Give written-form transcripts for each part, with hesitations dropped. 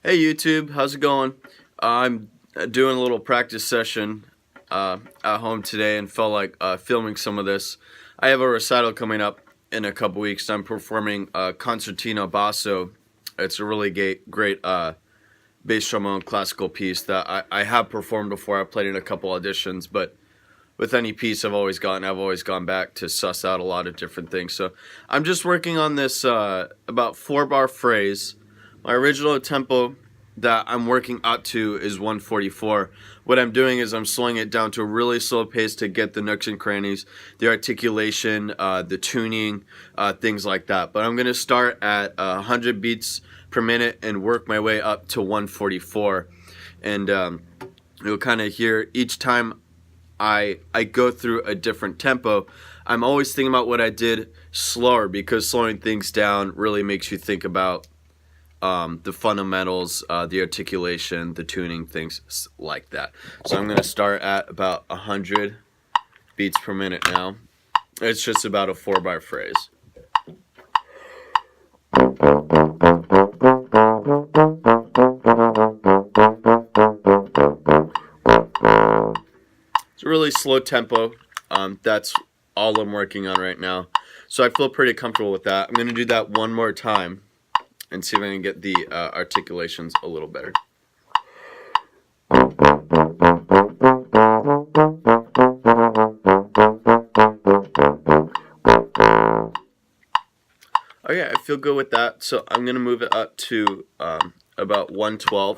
Hey YouTube, how's it going? I'm doing a little practice session at home today and felt like filming some of this. I have a recital coming up in a couple weeks. I'm performing Concertino Basso. It's a really great bass trombone classical piece that I have performed before. I played in a couple auditions, but with any piece I've always gone back to suss out a lot of different things. So I'm just working on this about 4-bar phrase. My original tempo that I'm working up to is 144. What I'm doing is I'm slowing it down to a really slow pace to get the nooks and crannies, the articulation, the tuning, things like that. But I'm going to start at 100 beats per minute and work my way up to 144. And you'll kind of hear each time I go through a different tempo. I'm always thinking about what I did slower, because slowing things down really makes you think about the fundamentals, the articulation, the tuning, things like that. So I'm going to start at about 100 beats per minute now. It's just about a 4-bar phrase. It's a really slow tempo. That's all I'm working on right now. So I feel pretty comfortable with that. I'm going to do that one more time and see if I can get the articulations a little better. Okay, I feel good with that, so I'm going to move it up to about 112.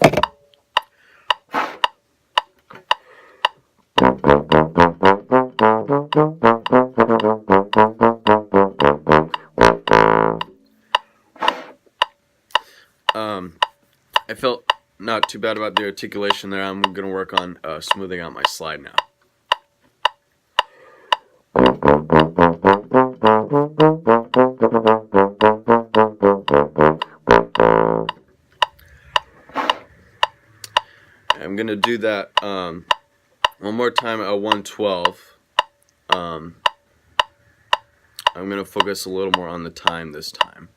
I felt not too bad about the articulation there. I'm going to work on smoothing out my slide now. I'm going to do that one more time at 112. I'm going to focus a little more on the time this time.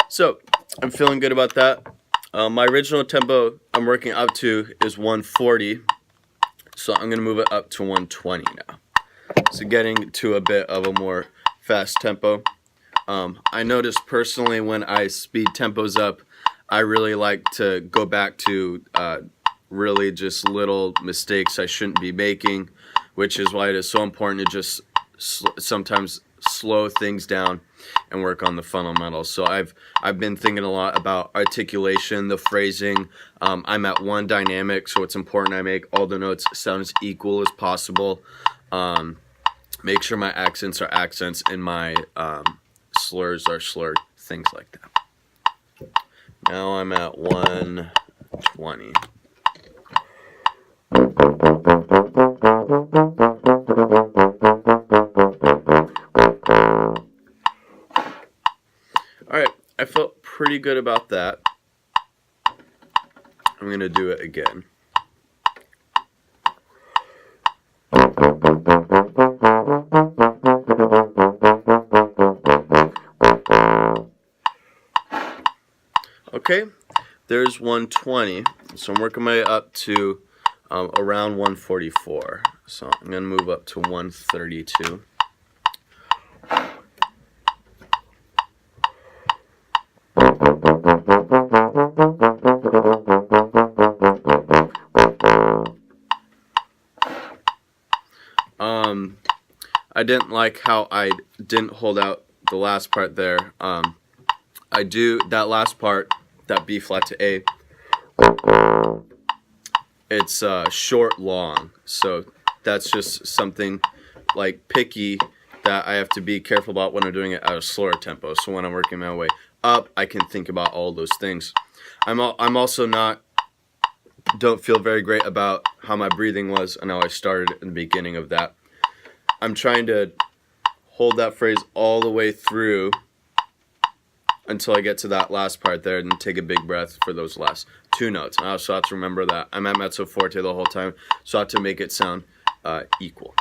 So I'm feeling good about that. My original tempo I'm working up to is 140, so I'm going to move it up to 120 now. So getting to a bit of a more fast tempo. I noticed personally when I speed tempos up, I really like to go back to really just little mistakes I shouldn't be making, which is why it is so important to just sometimes slow things down and work on the fundamentals. So I've been thinking a lot about articulation, the phrasing. I'm at one dynamic, so it's important I make all the notes sound as equal as possible. Make sure my accents are accents and my slurs are slurred, things like that. Now I'm at 120. Alright, I felt pretty good about that. I'm going to do it again. Okay, there's 120. So I'm working my way up to around 144. So I'm going to move up to 132. I didn't like how I didn't hold out the last part there. I do that last part, that B flat to A. It's short, long, so that's just something like picky that I have to be careful about when I'm doing it at a slower tempo. So when I'm working my way up, I can think about all those things. I'm also don't feel very great about how my breathing was and how I started in the beginning of that. I'm trying to hold that phrase all the way through until I get to that last part there, and take a big breath for those last 2 notes. I also have to remember that I'm at mezzo forte the whole time, so I have to make it sound equal.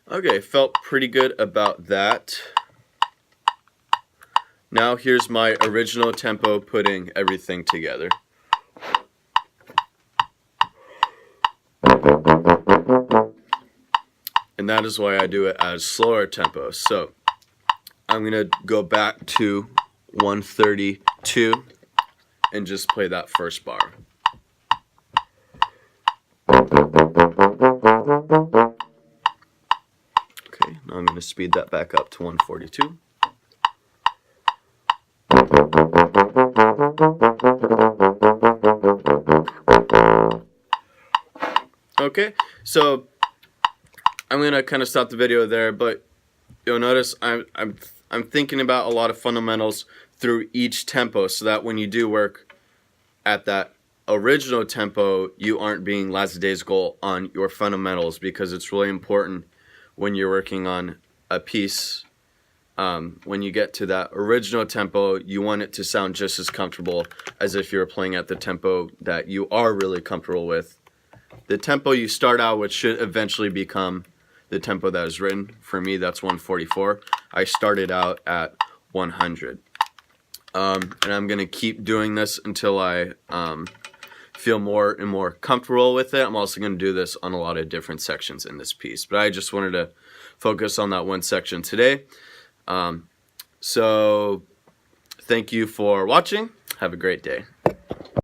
Okay, felt pretty good about that. Now here's my original tempo putting everything together. And that is why I do it as slower tempo. So I'm going to go back to 132 and just play that first bar. Okay, now I'm going to speed that back up to 142. Okay, so I'm going to kind of stop the video there, but you'll notice I'm thinking about a lot of fundamentals through each tempo, so that when you do work at that original tempo, you aren't being lackadaisical on your fundamentals, because it's really important when you're working on a piece. When you get to that original tempo, you want it to sound just as comfortable as if you're playing at the tempo that you are really comfortable with. The tempo you start out with should eventually become the tempo that is written. For me, that's 144. I started out at 100. And I'm going to keep doing this until I feel more and more comfortable with it. I'm also going to do this on a lot of different sections in this piece, but I just wanted to focus on that one section today. So thank you for watching. Have a great day.